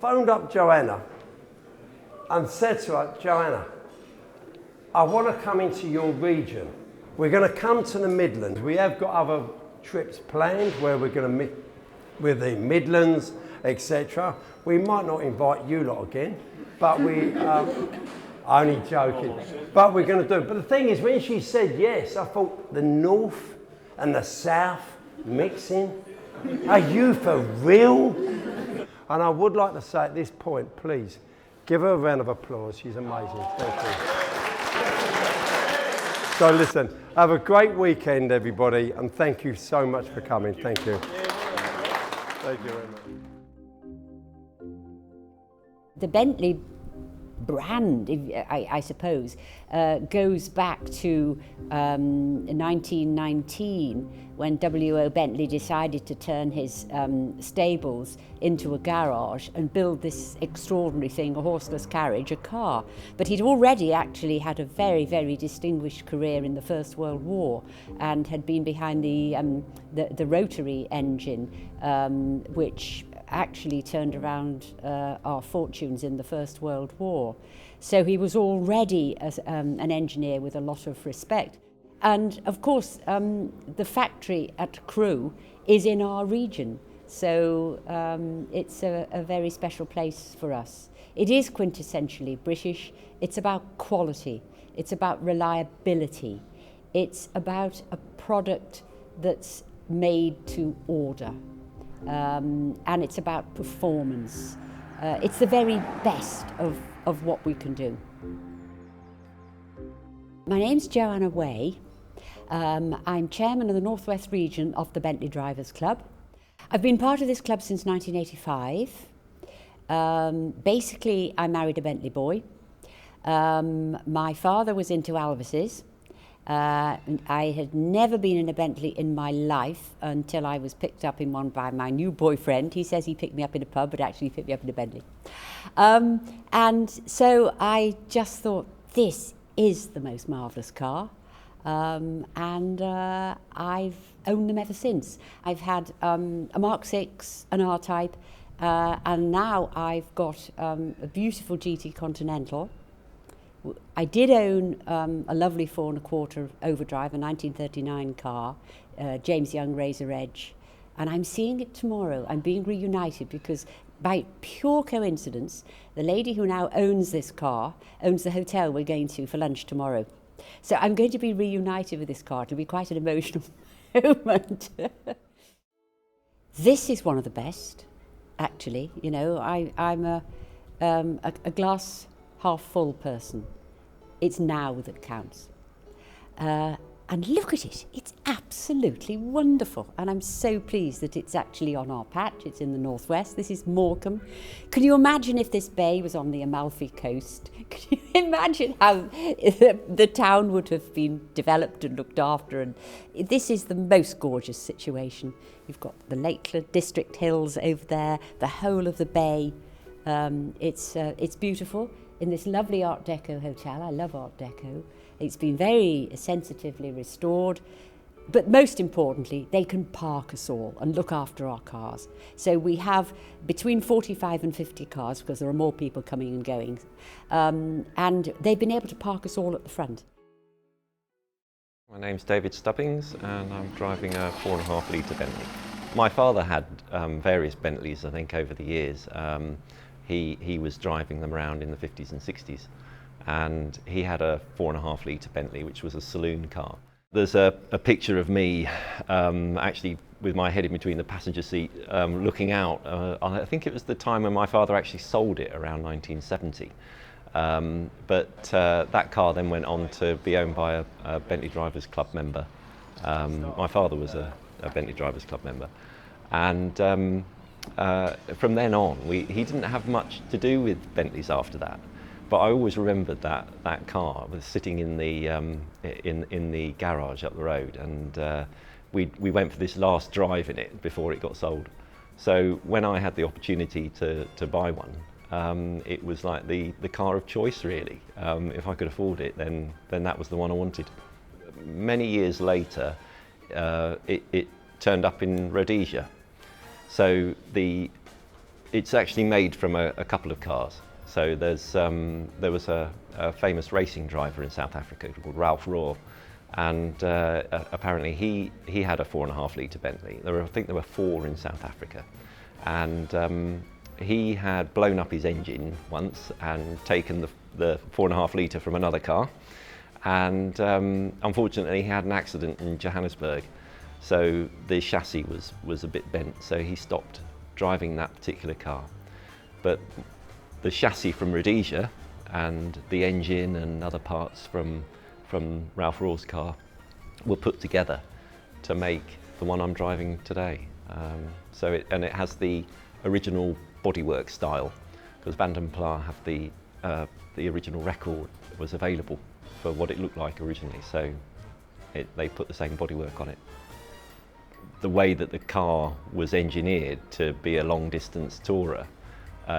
phoned up Joanna and said to her, Joanna, I want to come into your region. We're going to come to the Midlands. We have got other trips planned where we're going to meet with the Midlands, etc. We might not invite you lot again, but we, only joking, but we're going to do it. But the thing is, when she said yes, I thought the north and the south mixing. Are you for real? And I would like to say at this point, please, give her a round of applause. She's amazing. Thank you. So listen, have a great weekend, everybody, and thank you so much for coming. Thank you. Thank you very much. The Bentley brand, I suppose, goes back to 1919 when W.O. Bentley decided to turn his stables into a garage and build this extraordinary thing, a horseless carriage, a car. But he'd already actually had a very, very distinguished career in the First World War and had been behind the rotary engine, which actually turned around our fortunes in the First World War. So he was already an engineer with a lot of respect. And of course, the factory at Crewe is in our region. So it's a very special place for us. It is quintessentially British. It's about quality. It's about reliability. It's about a product that's made to order. And it's about performance. It's the very best of what we can do. My name's Joanna Way. I'm chairman of the North West region of the Bentley Drivers Club. I've been part of this club since 1985. Basically, I married a Bentley boy. My father was into Alvis's. I had never been in a Bentley in my life until I was picked up in one by my new boyfriend. He says he picked me up in a pub, but actually he picked me up in a Bentley. And so I just thought, this is the most marvellous car. And I've owned them ever since. I've had a Mark VI, an R-Type, and now I've got a beautiful GT Continental. I did own a lovely 4.25 overdrive, a 1939 car, James Young Razor Edge, and I'm seeing it tomorrow. I'm being reunited because by pure coincidence, the lady who now owns this car owns the hotel we're going to for lunch tomorrow. So I'm going to be reunited with this car. It'll be quite an emotional moment. This is one of the best, actually. You know, I'm a glass half full person. It's now that counts. And look at it, it's absolutely wonderful. And I'm so pleased that it's actually on our patch. It's in the northwest. This is Morecambe. Can you imagine if this bay was on the Amalfi Coast? Can you imagine how the town would have been developed and looked after? And this is the most gorgeous situation. You've got the Lakeland District Hills over there, the whole of the bay. It's beautiful in this lovely Art Deco hotel. I love Art Deco. It's been very sensitively restored, but most importantly, they can park us all and look after our cars. So we have between 45 and 50 cars because there are more people coming and going, and they've been able to park us all at the front. My name's David Stubbings and I'm driving a 4.5 litre Bentley. My father had various Bentleys, I think, over the years. He was driving them around in the 50s and 60s. And he had a 4.5 litre Bentley, which was a saloon car. There's a picture of me actually with my head in between the passenger seat looking out. I think it was the time when my father actually sold it around 1970. But that car then went on to be owned by a Bentley Drivers Club member. My father was a Bentley Drivers Club member. And from then on, he didn't have much to do with Bentleys after that. But I always remembered that car was sitting in the garage up the road, and we went for this last drive in it before it got sold. So when I had the opportunity to buy one, it was like the car of choice, really. If I could afford it, then that was the one I wanted. Many years later, it turned up in Rhodesia. So the It's actually made from a couple of cars. So there was a famous racing driver in South Africa called Ralph Rohr, and apparently he had a 4.5 litre Bentley. I think there were 4 in South Africa, and he had blown up his engine once and taken the 4.5 litre from another car, and unfortunately he had an accident in Johannesburg, so the chassis was a bit bent, so he stopped driving that particular car. But the chassis from Rhodesia and the engine and other parts from Ralph Rohr's car were put together to make the one I'm driving today. So it has the original bodywork style, because Vandenpla have the original record was available for what it looked like originally, so they put the same bodywork on it. The way that the car was engineered to be a long distance tourer,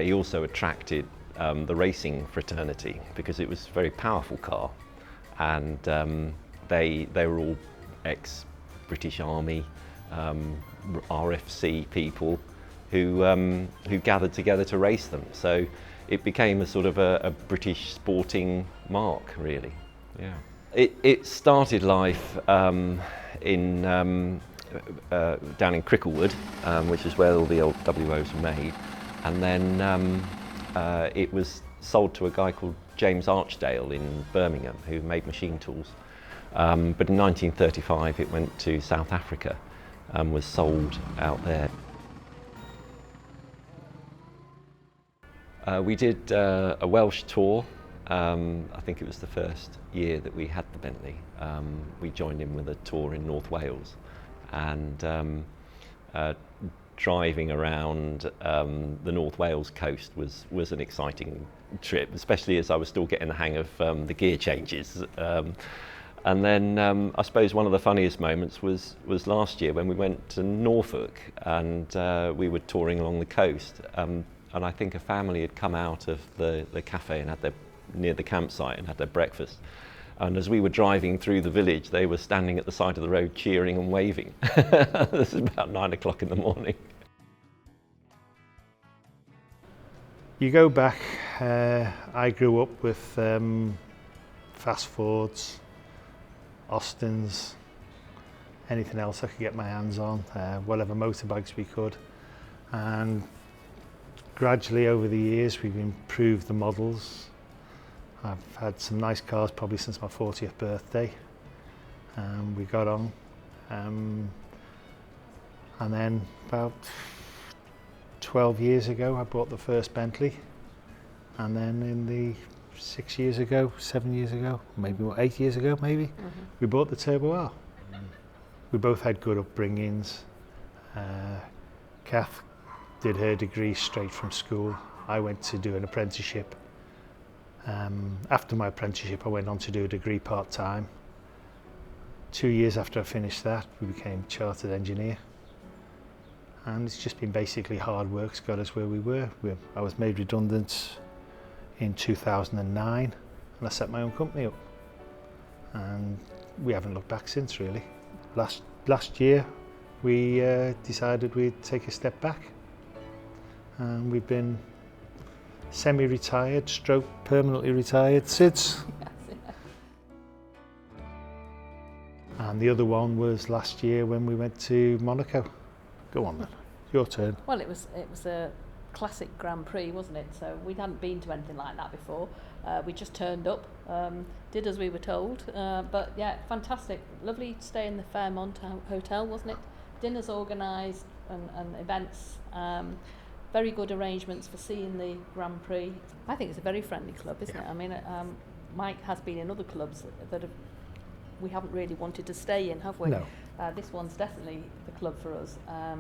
he also attracted the racing fraternity because it was a very powerful car, and they were all ex-British Army, RFC people who gathered together to race them. So it became a sort of a British sporting mark, really. Yeah. It started life in down in Cricklewood, which is where all the old WOs were made, and then it was sold to a guy called James Archdale in Birmingham, who made machine tools. But in 1935 it went to South Africa and was sold out there. We did a Welsh tour. I think it was the first year that we had the Bentley. We joined in with a tour in North Wales, and driving around the North Wales coast was an exciting trip, especially as I was still getting the hang of the gear changes. And then I suppose one of the funniest moments was last year when we went to Norfolk, and we were touring along the coast, and I think a family had come out of the cafe and had near the campsite and had their breakfast. And as we were driving through the village, they were standing at the side of the road cheering and waving. This is about 9 o'clock in the morning. You go back, I grew up with Fast Fords, Austins, anything else I could get my hands on, whatever motorbikes we could. And gradually over the years we've improved the models. I've had some nice cars probably since my 40th birthday. We got on. And then about 12 years ago I bought the first Bentley. And then in the 7 years ago, maybe 8 years ago maybe, we bought the Turbo R. We both had good upbringings. Kath did her degree straight from school. I went to do an apprenticeship. After my apprenticeship I went on to do a degree part-time. 2 years after I finished that we became chartered engineer, and it's just been basically hard work's got us where we were. I was made redundant in 2009 and I set my own company up, and we haven't looked back since really. Last year we decided we'd take a step back, and we've been semi-retired stroke permanently retired since. And the other one was last year when we went to Monaco. Go on then, your turn. Well, it was a classic Grand Prix, wasn't it? So we hadn't been to anything like that before. We just turned up, did as we were told, but yeah, fantastic. Lovely to stay in the Fairmont Hotel, wasn't it? Dinners organised and events. Very good arrangements for seeing the Grand Prix. I think it's a very friendly club, isn't it? I mean, Mike has been in other clubs that we haven't really wanted to stay in, have we? No. This one's definitely the club for us. A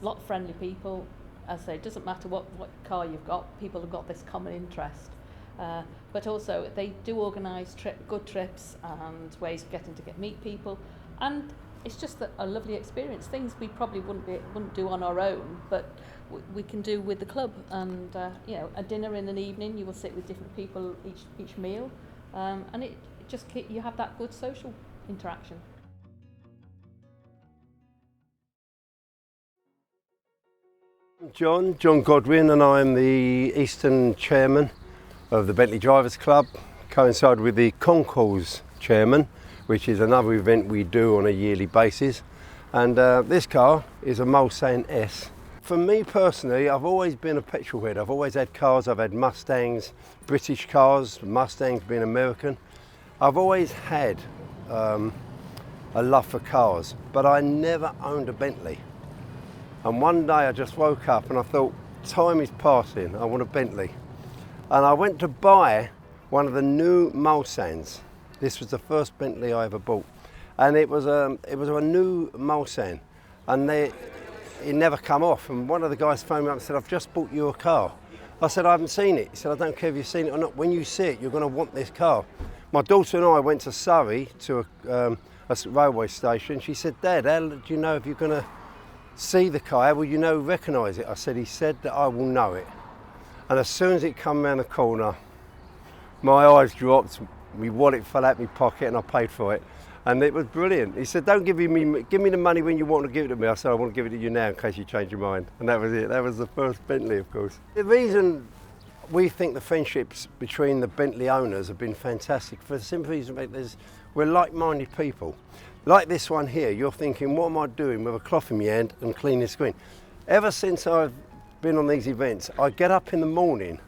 lot of friendly people. As I say, it doesn't matter what car you've got, people have got this common interest. But also they do organise good trips and ways of getting to meet people, and it's just a lovely experience. Things we probably wouldn't do on our own, but we can do with the club. And you know, a dinner in an evening, you will sit with different people each meal, and it just you have that good social interaction. John Godwin, and I'm the Eastern Chairman of the Bentley Drivers Club, coincide with the Concours Chairman, which is another event we do on a yearly basis. And this car is a Mulsanne S. For me personally, I've always been a petrol head. I've always had cars. I've had Mustangs, British cars, Mustangs being American. I've always had a love for cars, but I never owned a Bentley. And one day I just woke up and I thought, time is passing, I want a Bentley. And I went to buy one of the new Mulsannes. This was the first Bentley I ever bought. And it was a new Mulsanne, and it never come off. And one of the guys phoned me up and said, I've just bought you a car. I said, I haven't seen it. He said, I don't care if you've seen it or not. When you see it, you're going to want this car. My daughter and I went to Surrey to a railway station. She said, Dad, how do you know if you're going to see the car? How will you recognise it? I said, he said that I will know it. And as soon as it come round the corner, my eyes dropped, my wallet fell out my pocket, and I paid for it. And it was brilliant. He said, don't give me the money when you want to give it to me. I said, I want to give it to you now in case you change your mind. And that was it. That was the first Bentley, of course. The reason we think the friendships between the Bentley owners have been fantastic, for the simple reason we're like-minded people. Like this one here, you're thinking, what am I doing with a cloth in my hand and cleaning the screen? Ever since I've been on these events, I get up in the morning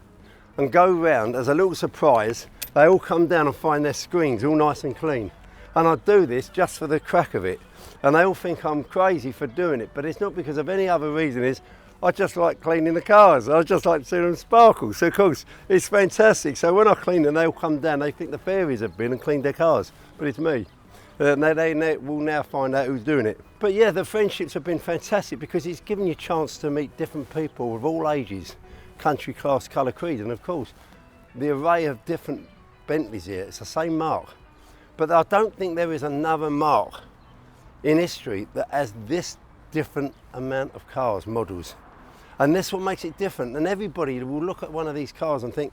and go round as a little surprise. They all come down and find their screens all nice and clean. And I do this just for the crack of it. And they all think I'm crazy for doing it, but it's not because of any other reason. I just like cleaning the cars. I just like seeing them sparkle. So of course, it's fantastic. So when I clean them, they all come down, they think the fairies have been and cleaned their cars, but it's me. They will now find out who's doing it. But yeah, the friendships have been fantastic because it's given you a chance to meet different people of all ages, country, class, colour, creed, and of course, the array of different Bentleys here. It's the same mark. But I don't think there is another mark in history that has this different amount of cars, models. And that's what makes it different. And everybody will look at one of these cars and think,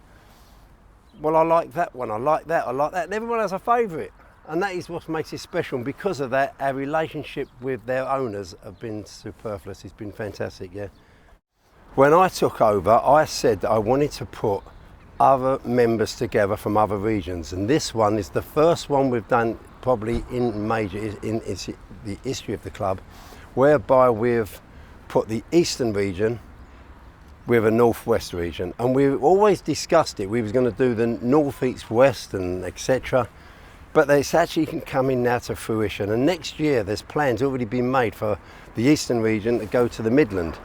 well, I like that one, I like that, I like that. And everyone has a favourite. And that is what makes it special. And because of that, our relationship with their owners have been superfluous. It's been fantastic, yeah. When I took over, I said that I wanted to put other members together from other regions. And this one is the first one we've done probably in the history of the club, whereby we've put the Eastern region with a Northwest region. And we've always discussed it. We was going to do the North, East, West and etc. But it's actually coming now to fruition. And next year there's plans already been made for the Eastern region to go to the Midland.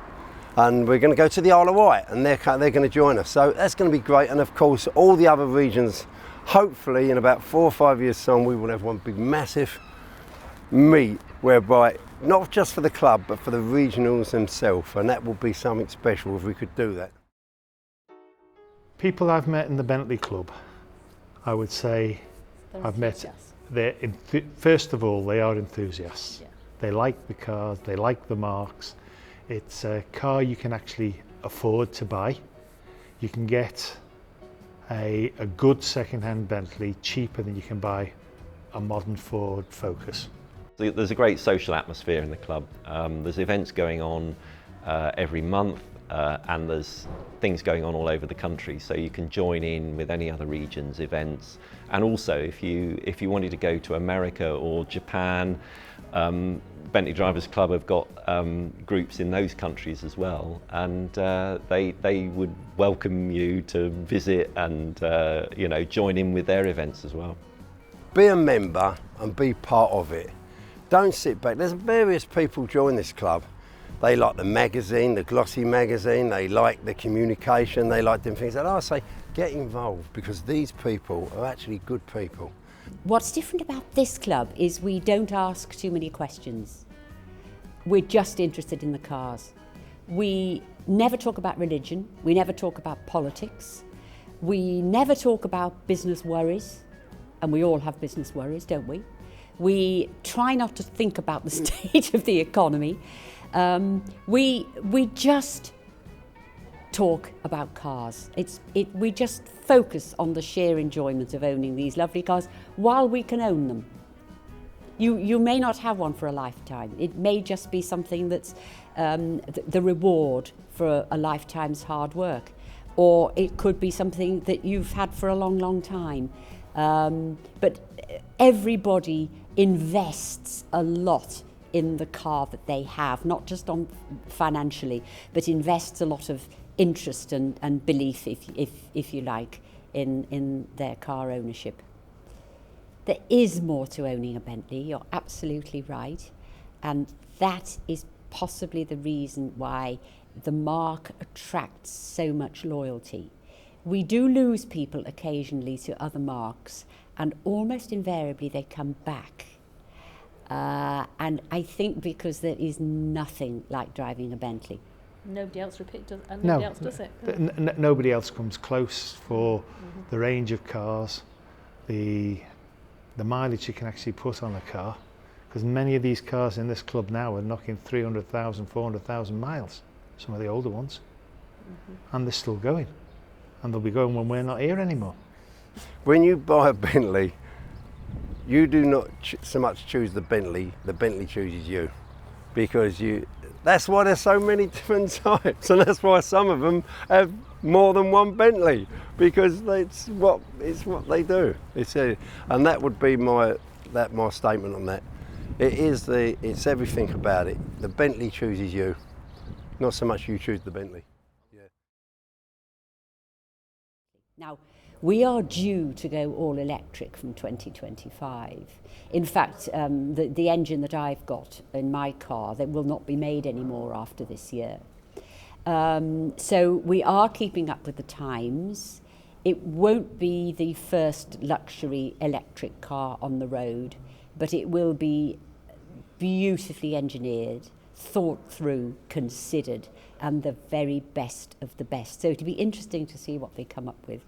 And we're going to go to the Isle of Wight, and they're going to join us. So that's going to be great. And of course, all the other regions, hopefully in about 4 or 5 years' time, we will have one big massive meet whereby, not just for the club, but for the regionals themselves. And that will be something special if we could do that. People I've met in the Bentley Club, I would say I've met, first of all, they are enthusiasts. Yeah. They like the cars, they like the marks. It's a car you can actually afford to buy. You can get a good second-hand Bentley cheaper than you can buy a modern Ford Focus. There's a great social atmosphere in the club. There's events going on every month, and there's things going on all over the country, so you can join in with any other region's events. And also, if you wanted to go to America or Japan, Bentley Drivers Club have got groups in those countries as well, and they would welcome you to visit and join in with their events as well. Be a member and be part of it. Don't sit back. There's various people join this club. They like the magazine, the glossy magazine, they like the communication, they like different things. And I say, get involved, because these people are actually good people. What's different about this club is we don't ask too many questions. We're just interested in the cars. We never talk about religion, we never talk about politics, we never talk about business worries, and we all have business worries, don't we? We try not to think about the state of the economy. We just talk about cars. We just focus on the sheer enjoyment of owning these lovely cars while we can own them. You may not have one for a lifetime. It may just be something that's the reward for a lifetime's hard work, or it could be something that you've had for a long, long time. But everybody invests a lot in the car that they have, not just on financially, but invests a lot of interest and belief, if you like, in their car ownership. There is more to owning a Bentley, you're absolutely right, and that is possibly the reason why the marque attracts so much loyalty. We do lose people occasionally to other marques, and almost invariably they come back. And I think because there is nothing like driving a Bentley. Nobody else nobody else does it. Nobody else comes close for the range of cars, the mileage you can actually put on a car, because many of these cars in this club now are knocking 300,000, 400,000 miles, some of the older ones, and they're still going, and they'll be going when we're not here anymore. When you buy a Bentley, you do not so much choose the Bentley chooses you, because that's why there's so many different types, and that's why some of them have more than one Bentley, because it's what they do. And that would be my statement on that. It's everything about it. The Bentley chooses you, not so much you choose the Bentley. Yeah. Now, we are due to go all electric from 2025. In fact, the engine that I've got in my car, that will not be made anymore after this year. So we are keeping up with the times. It won't be the first luxury electric car on the road, but it will be beautifully engineered, thought through, considered, and the very best of the best. So it'll be interesting to see what they come up with.